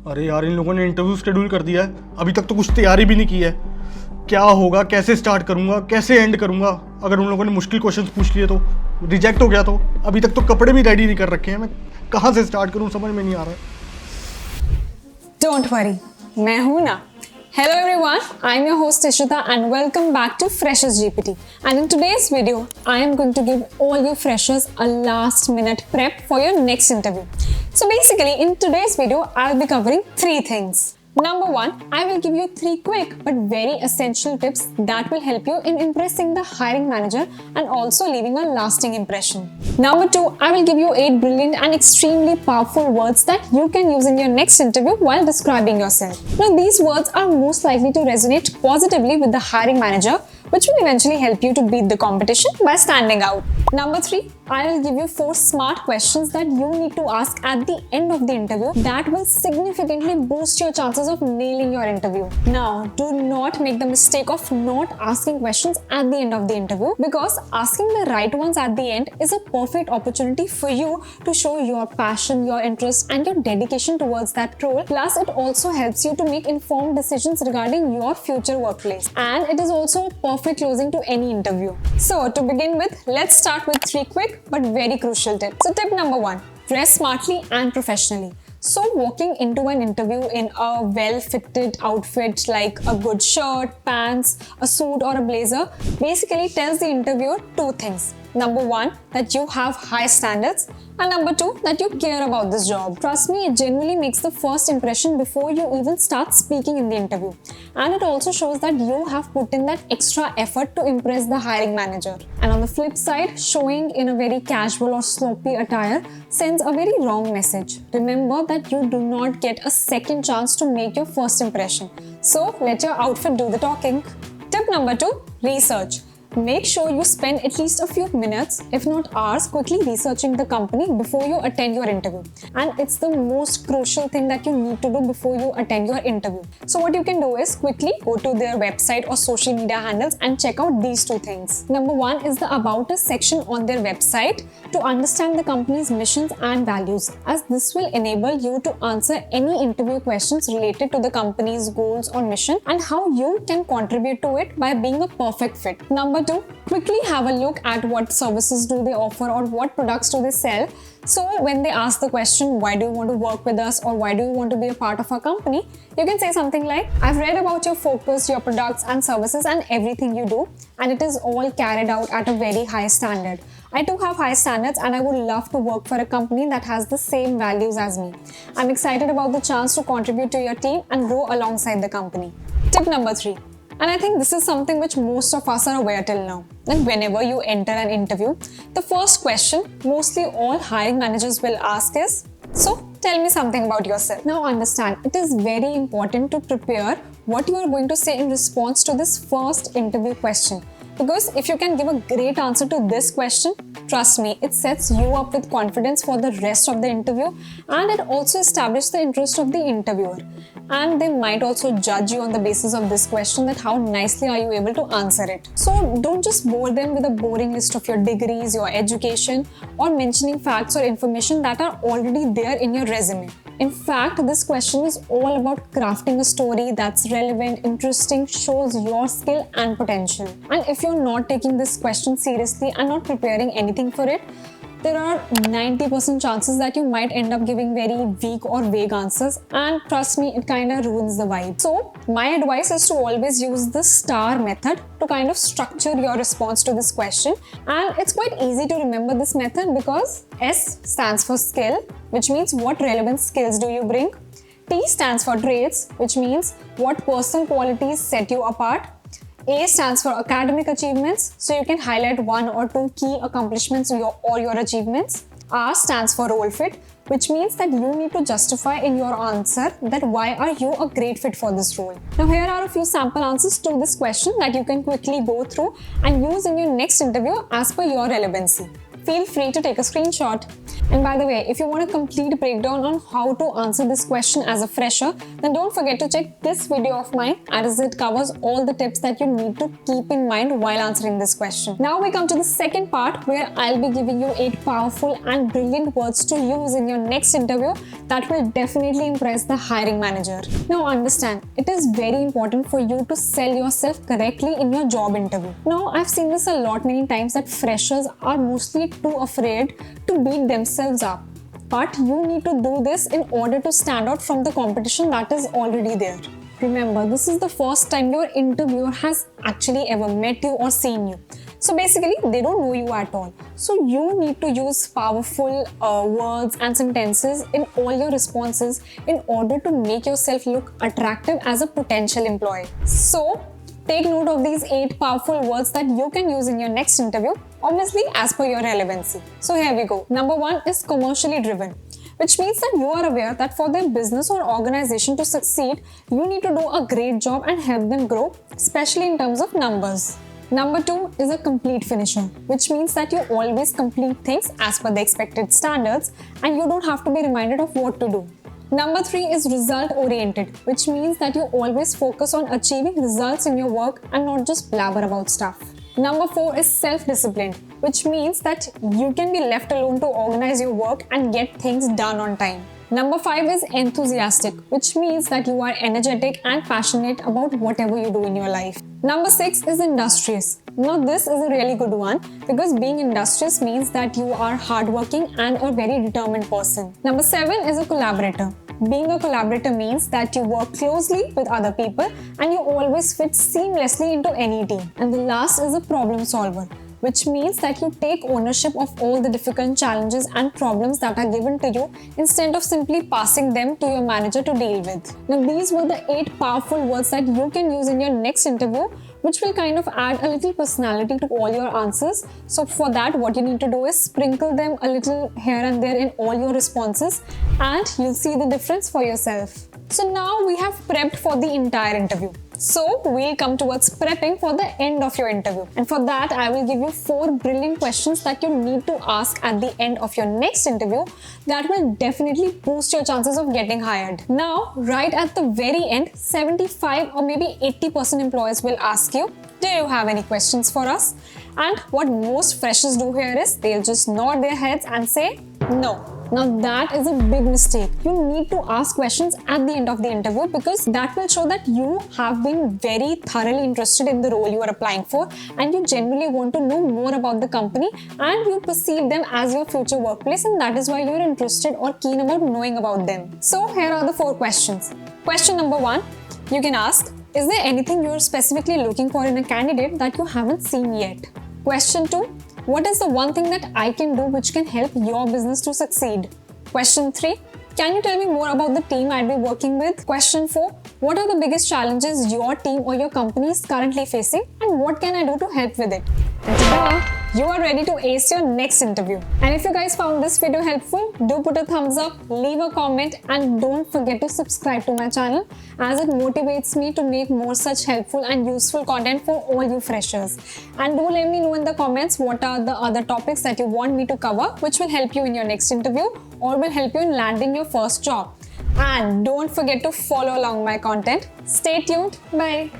अरे यार, इन लोगों ने इंटरव्यू शेड्यूल कर दिया है, अभी तक तो कुछ तैयारी भी नहीं की है। क्या होगा, कैसे स्टार्ट करूंगा, कैसे एंड करूंगा? अगर उन लोगों ने मुश्किल क्वेश्चंस पूछ लिए तो रिजेक्ट हो गया तो अभी तक तो कपड़े भी रेडी नहीं कर रखे हैं। मैं कहाँ से स्टार्ट करूँ, समझ में नहीं आ रहा है। Don't worry, मैं हूँ ना। Hello everyone, I'm your host Ishita and welcome back to Freshers GPT. And in today's video, I am going to give all you freshers a last minute prep for your next interview. So basically, in today's video, I'll be covering 3 things. Number 1, I will give you 3 quick but very essential tips that will help you in impressing the hiring manager and also leaving a lasting impression. Number 2, I will give you 8 brilliant and extremely powerful words that you can use in your next interview while describing yourself. Now, these words are most likely to resonate positively with the hiring manager, which will eventually help you to beat the competition by standing out. Number 3, I will give you 4 smart questions that you need to ask at the end of the interview that will significantly boost your chances of nailing your interview. Now, do not make the mistake of not asking questions at the end of the interview, because asking the right ones at the end is a perfect opportunity for you to show your passion, your interest and your dedication towards that role. Plus, it also helps you to make informed decisions regarding your future workplace, and it is also a perfect closing to any interview. So to begin with, let's start with 3 quick but very crucial tips. So tip number 1, dress smartly and professionally. So walking into an interview in a well-fitted outfit like a good shirt, pants, a suit or a blazer basically tells the interviewer 2 things. Number 1, that you have high standards, and number 2, that you care about this job. Trust me, it genuinely makes the first impression before you even start speaking in the interview. And it also shows that you have put in that extra effort to impress the hiring manager. And on the flip side, showing in a very casual or sloppy attire sends a very wrong message. Remember that you do not get a second chance to make your first impression. So let your outfit do the talking. Tip number 2, research. Make sure you spend at least a few minutes, if not hours, quickly researching the company before you attend your interview. And it's the most crucial thing that you need to do before you attend your interview. So what you can do is quickly go to their website or social media handles and check out these 2 things. Number 1 is the About Us section on their website to understand the company's missions and values, as this will enable you to answer any interview questions related to the company's goals or mission and how you can contribute to it by being a perfect fit. Number 2, quickly have a look at what services do they offer or what products do they sell. So when they ask the question, why do you want to work with us or why do you want to be a part of our company, you can say something like, I've read about your focus, your products and services and everything you do, and it is all carried out at a very high standard. I too have high standards and I would love to work for a company that has the same values as me. I'm excited about the chance to contribute to your team and grow alongside the company. Tip number 3. And I think this is something which most of us are aware till now. And whenever you enter an interview, the first question mostly all hiring managers will ask is, so tell me something about yourself. Now understand, it is very important to prepare what you are going to say in response to this first interview question. Because if you can give a great answer to this question, trust me, it sets you up with confidence for the rest of the interview, and it also establishes the interest of the interviewer. And they might also judge you on the basis of this question, that how nicely are you able to answer it. So don't just bore them with a boring list of your degrees, your education, or mentioning facts or information that are already there in your resume. In fact, this question is all about crafting a story that's relevant, interesting, shows your skill and potential. And if you're not taking this question seriously and not preparing anything for it, there are 90% chances that you might end up giving very weak or vague answers, and trust me, it kind of ruins the vibe. So my advice is to always use the STAR method to kind of structure your response to this question, and it's quite easy to remember this method because S stands for skill, which means what relevant skills do you bring. T stands for traits, which means what personal qualities set you apart. A stands for academic achievements, so you can highlight 1 or 2 key accomplishments or your achievements. R stands for role fit, which means that you need to justify in your answer that why are you a great fit for this role. Now here are a few sample answers to this question that you can quickly go through and use in your next interview as per your relevancy. feel free to take a screenshot. And by the way, if you want a complete breakdown on how to answer this question as a fresher, then don't forget to check this video of mine, as it covers all the tips that you need to keep in mind while answering this question. Now we come to the second part, where I'll be giving you 8 powerful and brilliant words to use in your next interview that will definitely impress the hiring manager. Now understand, it is very important for you to sell yourself correctly in your job interview. Now I've seen this a lot many times, that freshers are mostly too afraid to beat themselves up. But you need to do this in order to stand out from the competition that is already there. Remember, this is the first time your interviewer has actually ever met you or seen you. So basically, they don't know you at all. So you need to use powerful words and sentences in all your responses in order to make yourself look attractive as a potential employee. So take note of these 8 powerful words that you can use in your next interview, obviously as per your relevancy. So here we go. Number 1 is commercially driven, which means that you are aware that for their business or organization to succeed, you need to do a great job and help them grow, especially in terms of numbers. Number 2 is a complete finisher, which means that you always complete things as per the expected standards and you don't have to be reminded of what to do. Number 3 is result oriented, which means that you always focus on achieving results in your work and not just blabber about stuff. Number 4 is self-disciplined, which means that you can be left alone to organize your work and get things done on time. Number 5 is enthusiastic, which means that you are energetic and passionate about whatever you do in your life. Number 6 is industrious. Now this is a really good one, because being industrious means that you are hardworking and a very determined person. Number 7 is a collaborator. Being a collaborator means that you work closely with other people and you always fit seamlessly into any team. And the last is a problem solver, which means that you take ownership of all the difficult challenges and problems that are given to you instead of simply passing them to your manager to deal with. Now these were the 8 powerful words that you can use in your next interview, which will kind of add a little personality to all your answers. So for that, what you need to do is sprinkle them a little here and there in all your responses, and you'll see the difference for yourself. So now we have prepped for the entire interview. So we'll come towards prepping for the end of your interview. And for that, I will give you 4 brilliant questions that you need to ask at the end of your next interview that will definitely boost your chances of getting hired. Now, right at the very end, 75 or maybe 80% employers will ask you, do you have any questions for us? And what most freshers do here is they'll just nod their heads and say no. Now that is a big mistake. You need to ask questions at the end of the interview, because that will show that you have been very thoroughly interested in the role you are applying for and you genuinely want to know more about the company and you perceive them as your future workplace, and that is why you're interested or keen about knowing about them. So here are the 4 questions. Question number 1, you can ask, is there anything you're specifically looking for in a candidate that you haven't seen yet? Question 2, what is the one thing that I can do which can help your business to succeed? Question 3, can you tell me more about the team I'll be working with? Question 4, what are the biggest challenges your team or your company is currently facing and what can I do to help with it? And ta-da! You are ready to ace your next interview. And if you guys found this video helpful, do put a thumbs up, leave a comment, and don't forget to subscribe to my channel, as it motivates me to make more such helpful and useful content for all you freshers. And do let me know in the comments what are the other topics that you want me to cover, which will help you in your next interview or will help you in landing your first job. And don't forget to follow along my content. Stay tuned. Bye.